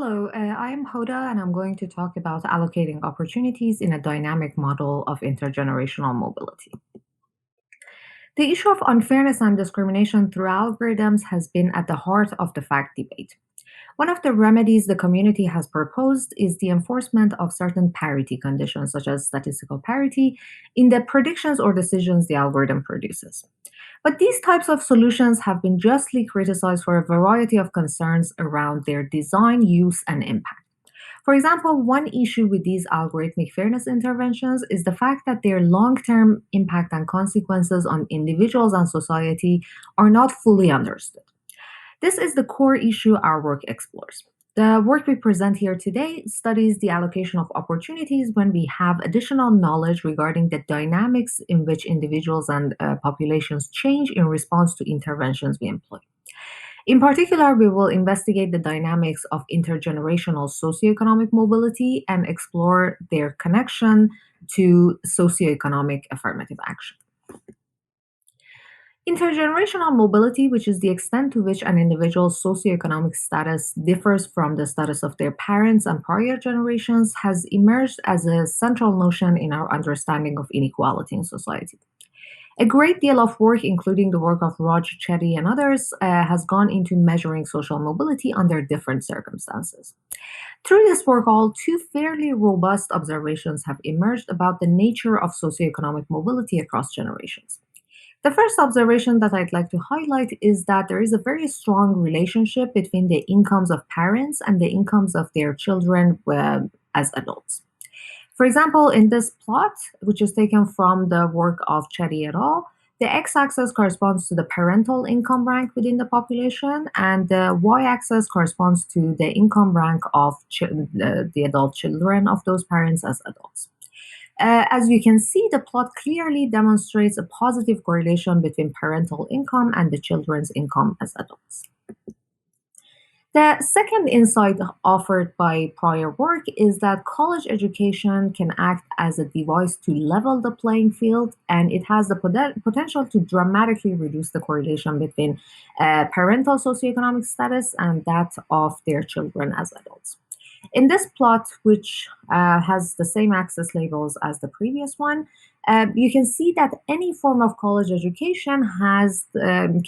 Hello, I am Hoda, and I'm going to talk about allocating opportunities in a dynamic model of intergenerational mobility. The issue of unfairness and discrimination through algorithms has been at the heart of the FACT debate. One of the remedies the community has proposed is the enforcement of certain parity conditions, such as statistical parity, in the predictions or decisions the algorithm produces. But these types of solutions have been justly criticized for a variety of concerns around their design, use, and impact. For example, one issue with these algorithmic fairness interventions is the fact that their long term impact and consequences on individuals and society are not fully understood. This is the core issue our work explores. The work we present here today studies the allocation of opportunities when we have additional knowledge regarding the dynamics in which individuals and populations change in response to interventions we employ. In particular, we will investigate the dynamics of intergenerational socioeconomic mobility and explore their connection to socioeconomic affirmative action. Intergenerational mobility, which is the extent to which an individual's socioeconomic status differs from the status of their parents and prior generations, has emerged as a central notion in our understanding of inequality in society. A great deal of work, including the work of Roger Chetty and others, has gone into measuring social mobility under different circumstances. Through this work, all two fairly robust observations have emerged about the nature of socioeconomic mobility across generations. The first observation that I'd like to highlight is that there is a very strong relationship between the incomes of parents and the incomes of their children as adults. For example, in this plot, which is taken from the work of Chetty et al., the x-axis corresponds to the parental income rank within the population, and the y-axis corresponds to the income rank of the adult children of those parents as adults. As you can see, the plot clearly demonstrates a positive correlation between parental income and the children's income as adults. The second insight offered by prior work is that college education can act as a device to level the playing field, and it has the potential to dramatically reduce the correlation between parental socioeconomic status and that of their children as adults. In this plot, which has the same axis labels as the previous one, you can see that any form of college education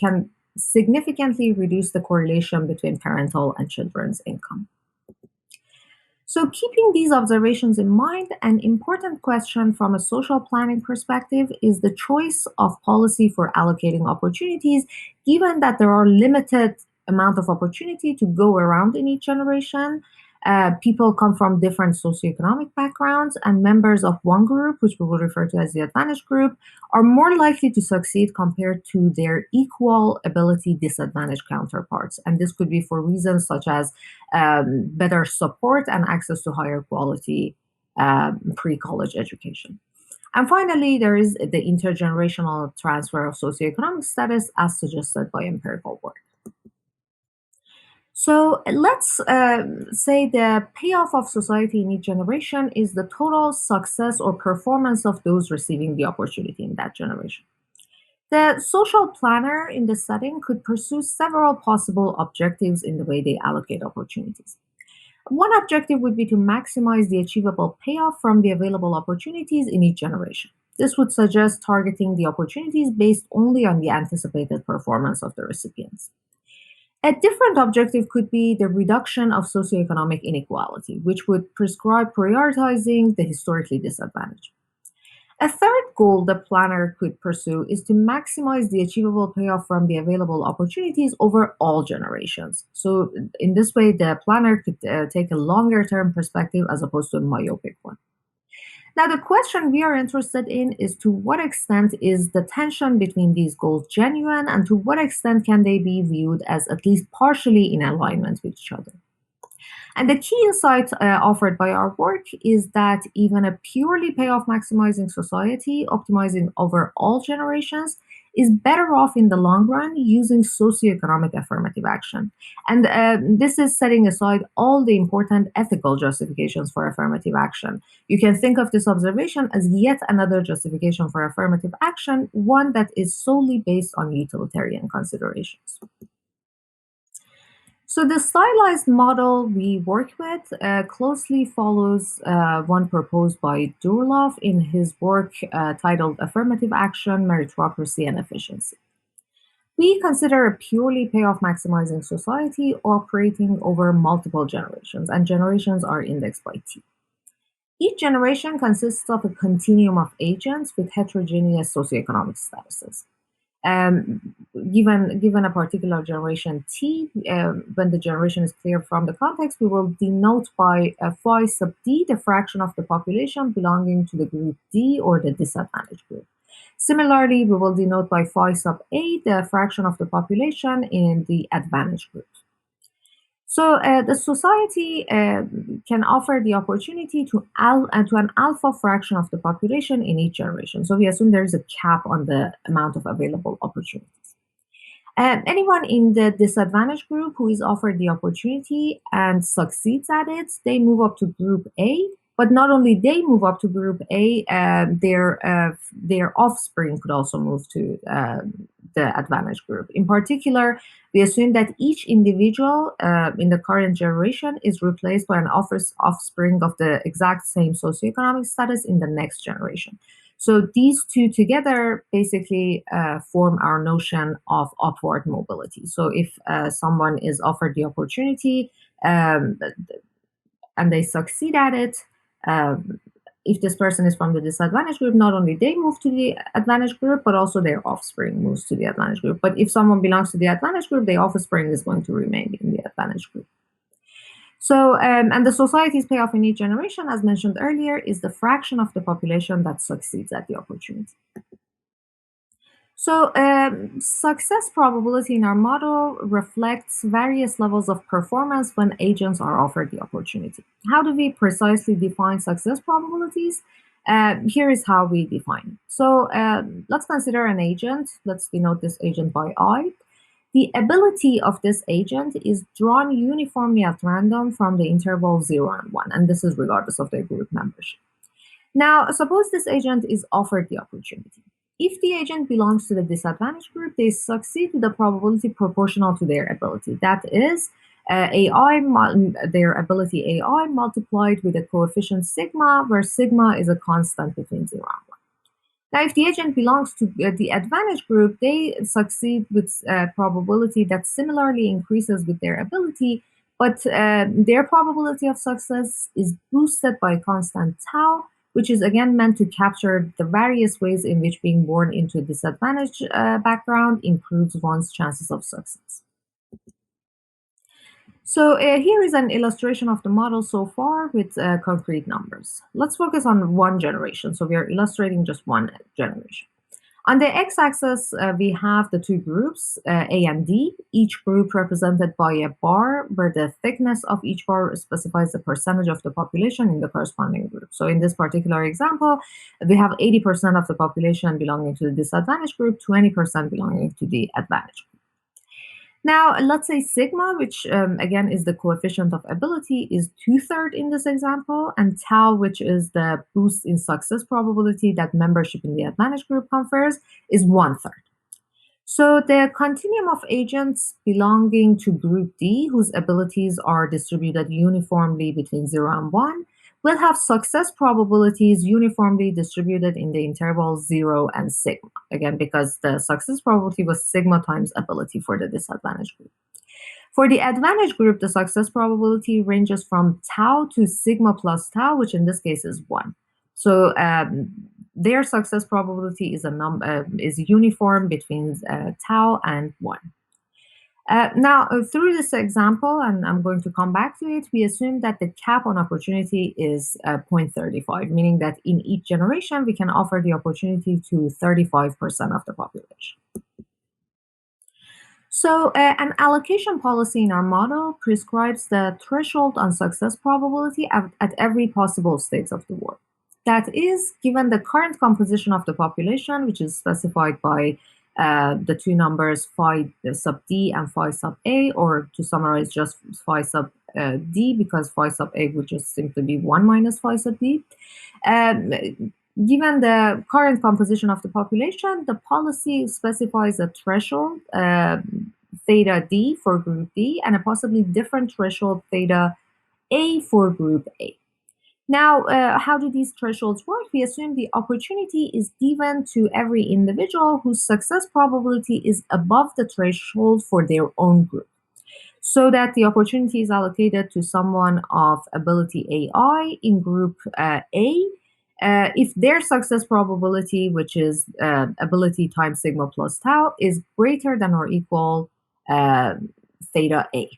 can significantly reduce the correlation between parental and children's income. So, keeping these observations in mind, an important question from a social planning perspective is the choice of policy for allocating opportunities, given that there are limited amount of opportunity to go around in each generation. People come from different socioeconomic backgrounds, and members of one group, which we will refer to as the advantaged group, are more likely to succeed compared to their equal ability disadvantaged counterparts. And this could be for reasons such as better support and access to higher quality pre-college education. And finally, there is the intergenerational transfer of socioeconomic status as suggested by empirical work. So let's say the payoff of society in each generation is the total success or performance of those receiving the opportunity in that generation. The social planner in this setting could pursue several possible objectives in the way they allocate opportunities. One objective would be to maximize the achievable payoff from the available opportunities in each generation. This would suggest targeting the opportunities based only on the anticipated performance of the recipients. A different objective could be the reduction of socioeconomic inequality, which would prescribe prioritizing the historically disadvantaged. A third goal the planner could pursue is to maximize the achievable payoff from the available opportunities over all generations. So, in this way, the planner could take a longer term perspective as opposed to a myopic one. Now, the question we are interested in is to what extent is the tension between these goals genuine, and to what extent can they be viewed as at least partially in alignment with each other? And the key insight offered by our work is that even a purely payoff maximizing society, optimizing over all generations, is better off in the long run using socioeconomic affirmative action. And this is setting aside all the important ethical justifications for affirmative action. You can think of this observation as yet another justification for affirmative action, one that is solely based on utilitarian considerations. So the stylized model we work with closely follows one proposed by Durlov in his work titled Affirmative Action, Meritocracy, and Efficiency. We consider a purely payoff maximizing society operating over multiple generations, and generations are indexed by T. Each generation consists of a continuum of agents with heterogeneous socioeconomic statuses. Um, given a particular generation T, when the generation is clear from the context, we will denote by phi sub D the fraction of the population belonging to the group D or the disadvantaged group. Similarly, we will denote by phi sub A the fraction of the population in the advantaged group. So the society can offer the opportunity to an alpha fraction of the population in each generation. So we assume there is a cap on the amount of available opportunities. Anyone in the disadvantaged group who is offered the opportunity and succeeds at it, they move up to group A. But not only they move up to group A, their offspring could also move to the advantaged group. In particular, we assume that each individual in the current generation is replaced by an offspring of the exact same socioeconomic status in the next generation. So these two together basically form our notion of upward mobility. So if someone is offered the opportunity um, and they succeed at it, if this person is from the disadvantaged group, not only they move to the advantaged group, but also their offspring moves to the advantaged group. But if someone belongs to the advantaged group, their offspring is going to remain in the advantaged group. So, and the society's payoff in each generation, as mentioned earlier, is the fraction of the population that succeeds at the opportunity. So, success probability in our model reflects various levels of performance when agents are offered the opportunity. How do we precisely define success probabilities? Here is how we define it. So, let's consider an agent. Let's denote this agent by I. The ability of this agent is drawn uniformly at random from the interval 0 and 1, and this is regardless of their group membership. Now, suppose this agent is offered the opportunity. If the agent belongs to the disadvantaged group, they succeed with a probability proportional to their ability. That is, their ability AI multiplied with a coefficient sigma, where sigma is a constant between 0 and 1. Now, if the agent belongs to the advantage group, they succeed with a probability that similarly increases with their ability, but their probability of success is boosted by constant tau, which is again meant to capture the various ways in which being born into a disadvantaged background improves one's chances of success. So here is an illustration of the model so far with concrete numbers. Let's focus on one generation. So we are illustrating just one generation. On the x-axis, we have the two groups, A and D, each group represented by a bar where the thickness of each bar specifies the percentage of the population in the corresponding group. So in this particular example, we have 80% of the population belonging to the disadvantaged group, 20% belonging to the advantaged group. Now, let's say sigma, which again is the coefficient of ability, is 2/3 in this example, and tau, which is the boost in success probability that membership in the advantage group confers, is 1/3. So the continuum of agents belonging to group D, whose abilities are distributed uniformly between 0 and 1, will have success probabilities uniformly distributed in the interval 0 and sigma. Again, because the success probability was sigma times ability for the disadvantaged group. For the advantage group, the success probability ranges from tau to sigma plus tau, which in this case is 1. So their success probability is uniform between tau and 1. Now, through this example, and I'm going to come back to it, we assume that the cap on opportunity is 0.35, meaning that in each generation, we can offer the opportunity to 35% of the population. So an allocation policy in our model prescribes the threshold on success probability at every possible state of the world. That is, given the current composition of the population, which is specified by the two numbers phi sub d and phi sub a, or to summarize, just phi sub d, because phi sub a would just simply be 1 minus phi sub d. Given the current composition of the population, the policy specifies a threshold theta D for group D and a possibly different threshold theta A for group A. Now, how do these thresholds work? We assume the opportunity is given to every individual whose success probability is above the threshold for their own group, so that the opportunity is allocated to someone of ability AI in group A. If their success probability, which is ability times sigma plus tau, is greater than or equal theta A.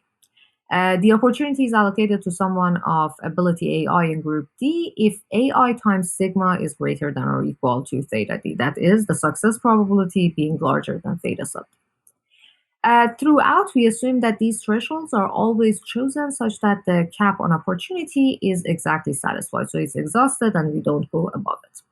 The opportunity is allocated to someone of ability AI in group D if AI times sigma is greater than or equal to theta D. That is, the success probability being larger than theta sub D. Throughout, we assume that these thresholds are always chosen such that the cap on opportunity is exactly satisfied. So it's exhausted and we don't go above it.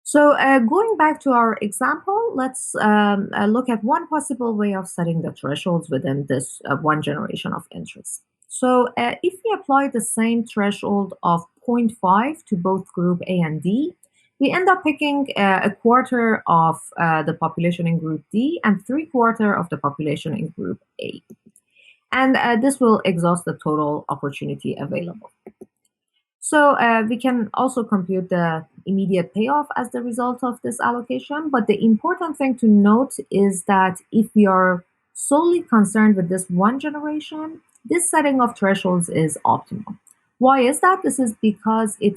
So going back to our example, let's look at one possible way of setting the thresholds within this one generation of interest. So if we apply the same threshold of 0.5 to both group A and D, we end up picking a quarter of the population in group D and 3/4 of the population in group A. And this will exhaust the total opportunity available. So we can also compute the immediate payoff as the result of this allocation. But the important thing to note is that if we are solely concerned with this one generation, this setting of thresholds is optimal. Why is that? This is because it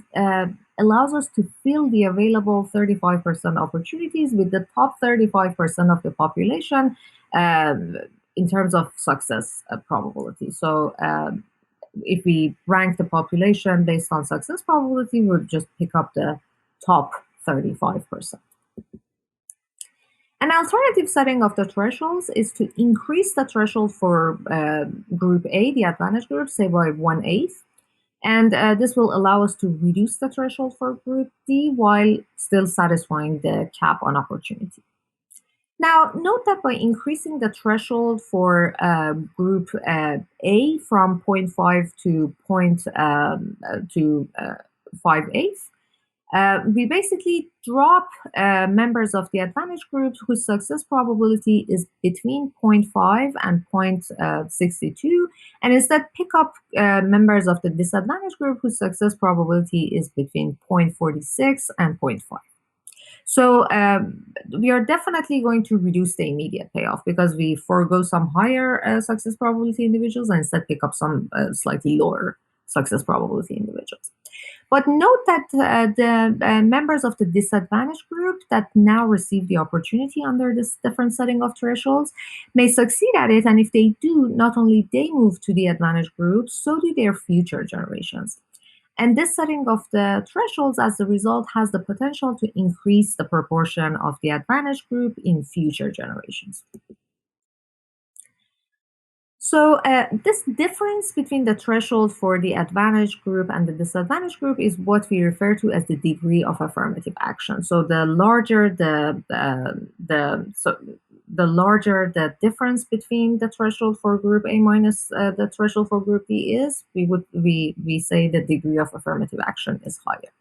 allows us to fill the available 35% opportunities with the top 35% of the population in terms of success probability. So if we rank the population based on success probability, we'll just pick up the top 35%. An alternative setting of the thresholds is to increase the threshold for group A, the advantage group, say by 1/8. And this will allow us to reduce the threshold for group D while still satisfying the cap on opportunity. Now, note that by increasing the threshold for group A from 0.5 to 5/8, we basically drop members of the advantage group whose success probability is between 0.5 and 0.62, and instead pick up members of the disadvantaged group whose success probability is between 0.46 and 0.5. So we are definitely going to reduce the immediate payoff because we forego some higher success probability individuals and instead pick up some slightly lower success probability individuals. But note that the members of the disadvantaged group that now receive the opportunity under this different setting of thresholds may succeed at it, and if they do, not only they move to the advantaged group, so do their future generations. And this setting of the thresholds, as a result, has the potential to increase the proportion of the advantaged group in future generations. So this difference between the threshold for the advantaged group and the disadvantaged group is what we refer to as the degree of affirmative action. So the larger the larger the difference between the threshold for group A minus the threshold for group B is, we say the degree of affirmative action is higher.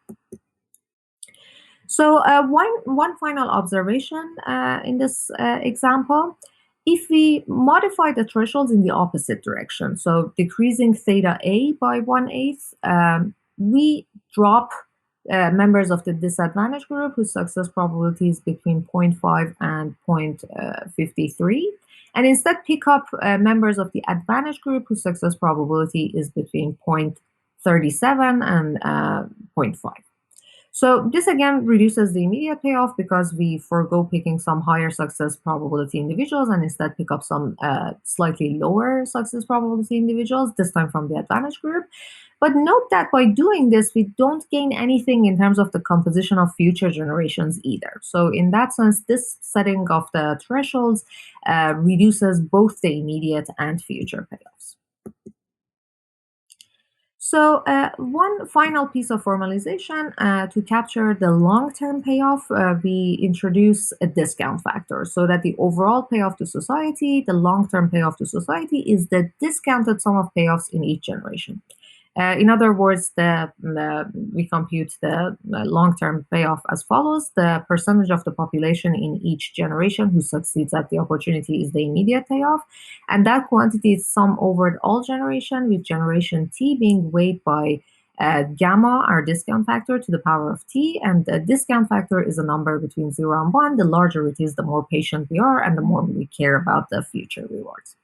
So one final observation in this example. If we modify the thresholds in the opposite direction, so decreasing theta A by 1/8, we drop members of the disadvantaged group whose success probability is between 0.5 and 0.53, and instead pick up members of the advantaged group whose success probability is between 0.37 and 0.5. So this again reduces the immediate payoff because we forego picking some higher success probability individuals and instead pick up some slightly lower success probability individuals, this time from the advantage group. But note that by doing this, we don't gain anything in terms of the composition of future generations either. So in that sense, this setting of the thresholds reduces both the immediate and future payoffs. So one final piece of formalization to capture the long-term payoff, we introduce a discount factor so that the overall payoff to society, the long-term payoff to society, is the discounted sum of payoffs in each generation. In other words, we compute the long-term payoff as follows. The percentage of the population in each generation who succeeds at the opportunity is the immediate payoff. And that quantity is sum over all generation, with generation T being weighed by gamma, our discount factor, to the power of T. And the discount factor is a number between 0 and 1. The larger it is, the more patient we are and the more we care about the future rewards.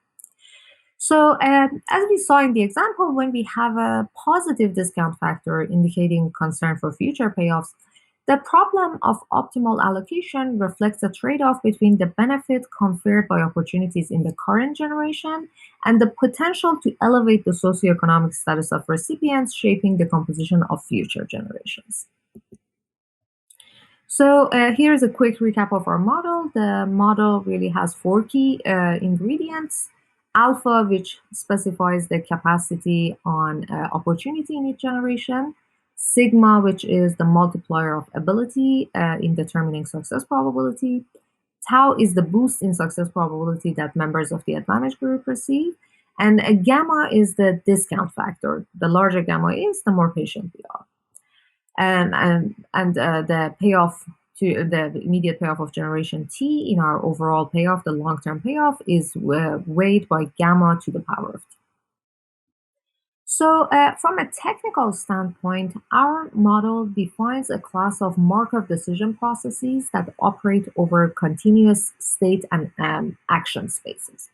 So, as we saw in the example, when we have a positive discount factor indicating concern for future payoffs, the problem of optimal allocation reflects a trade off between the benefit conferred by opportunities in the current generation and the potential to elevate the socioeconomic status of recipients, shaping the composition of future generations. So here's a quick recap of our model. The model really has four key ingredients. Alpha, which specifies the capacity on opportunity in each generation. Sigma, which is the multiplier of ability in determining success probability. Tau is the boost in success probability that members of the advantage group receive. And gamma is the discount factor. The larger gamma is, the more patient we are. The payoff to the immediate payoff of generation T in our overall payoff, the long-term payoff, is weighed by gamma to the power of T. So from a technical standpoint, our model defines a class of Markov decision processes that operate over continuous state and action spaces.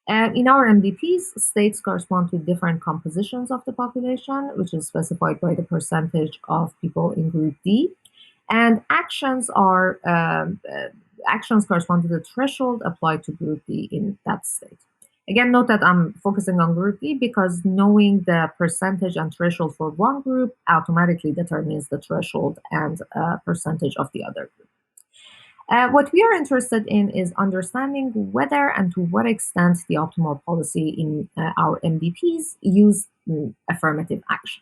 In our MDPs, states correspond to different compositions of the population, which is specified by the percentage of people in group D. And actions correspond to the threshold applied to group D in that state. Again, note that I'm focusing on group D because knowing the percentage and threshold for one group automatically determines the threshold and percentage of the other group. What we are interested in is understanding whether and to what extent the optimal policy in our MDPs use affirmative action.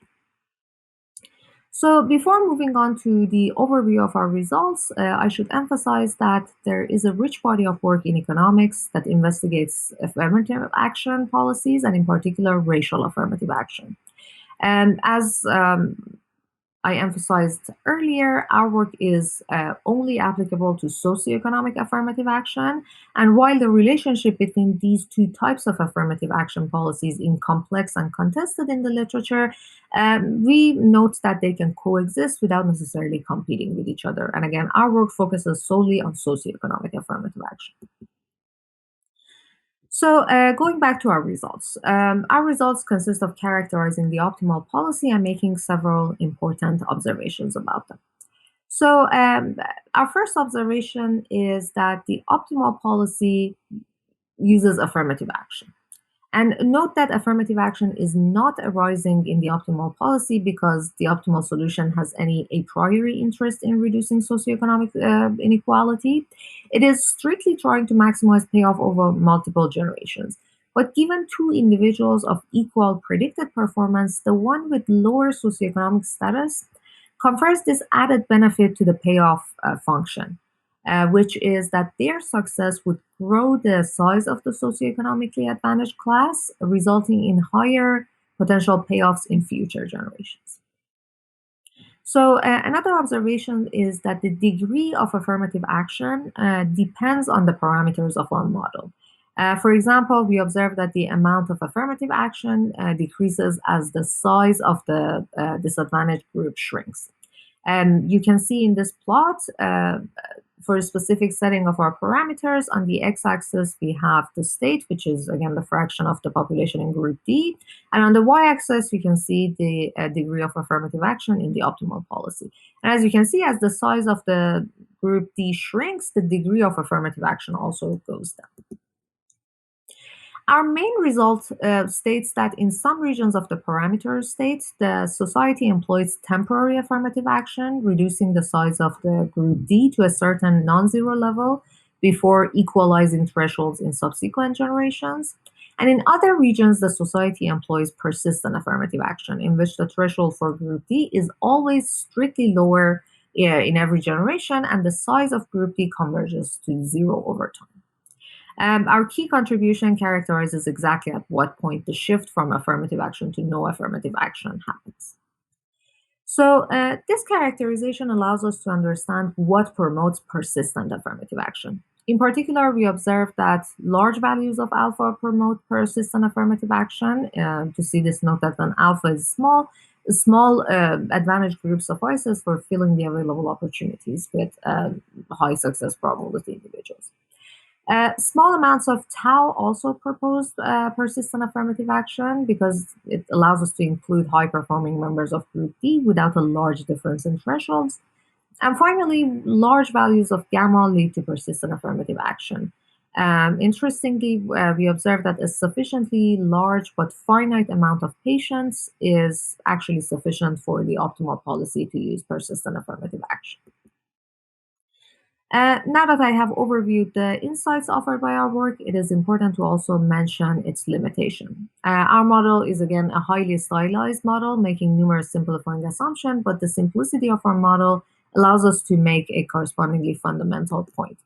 So before moving on to the overview of our results, I should emphasize that there is a rich body of work in economics that investigates affirmative action policies, and in particular, racial affirmative action. And as I emphasized earlier, our work is only applicable to socioeconomic affirmative action. And while the relationship between these two types of affirmative action policies is complex and contested in the literature, we note that they can coexist without necessarily competing with each other. And again, our work focuses solely on socioeconomic affirmative action. So going back to our results consist of characterizing the optimal policy and making several important observations about them. So our first observation is that the optimal policy uses affirmative action. And note that affirmative action is not arising in the optimal policy because the optimal solution has any a priori interest in reducing socioeconomic inequality. It is strictly trying to maximize payoff over multiple generations. But given two individuals of equal predicted performance, the one with lower socioeconomic status confers this added benefit to the payoff function. Which is that their success would grow the size of the socioeconomically advantaged class, resulting in higher potential payoffs in future generations. So another observation is that the degree of affirmative action depends on the parameters of our model. For example, we observe that the amount of affirmative action decreases as the size of the disadvantaged group shrinks. And you can see in this plot, for a specific setting of our parameters, on the x-axis, we have the state, which is, again, the fraction of the population in group D. And on the y-axis, you can see the degree of affirmative action in the optimal policy. And as you can see, as the size of the group D shrinks, the degree of affirmative action also goes down. Our main result states that in some regions of the parameter state, the society employs temporary affirmative action, reducing the size of the group D to a certain non-zero level before equalizing thresholds in subsequent generations. And in other regions, the society employs persistent affirmative action, in which the threshold for group D is always strictly lower in every generation, and the size of group D converges to zero over time. Our key contribution characterizes exactly at what point the shift from affirmative action to no affirmative action happens. So, this characterization allows us to understand what promotes persistent affirmative action. In particular, we observe that large values of alpha promote persistent affirmative action. To see this, note that when alpha is small advantage group suffices for filling the available opportunities with high success probability individuals. Small amounts of tau also propose persistent affirmative action because it allows us to include high performing members of group D without a large difference in thresholds. And finally, large values of gamma lead to persistent affirmative action. Interestingly, we observe that a sufficiently large but finite amount of patients is actually sufficient for the optimal policy to use persistent affirmative action. Now that I have overviewed the insights offered by our work, it is important to also mention its limitation. Our model is again a highly stylized model, making numerous simplifying assumptions, but the simplicity of our model allows us to make a correspondingly fundamental point,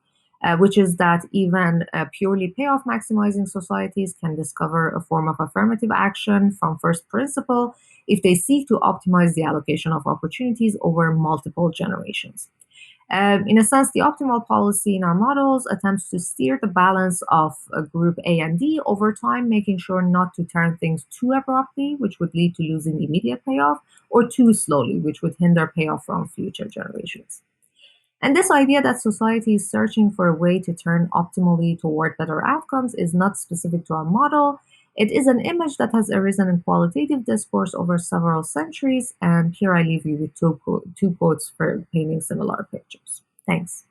which is that even purely payoff maximizing societies can discover a form of affirmative action from first principle if they seek to optimize the allocation of opportunities over multiple generations. In a sense, the optimal policy in our models attempts to steer the balance of group A and D over time, making sure not to turn things too abruptly, which would lead to losing immediate payoff, or too slowly, which would hinder payoff from future generations. And this idea that society is searching for a way to turn optimally toward better outcomes is not specific to our model. It is an image that has arisen in qualitative discourse over several centuries, and here I leave you with two quotes for painting similar pictures. Thanks.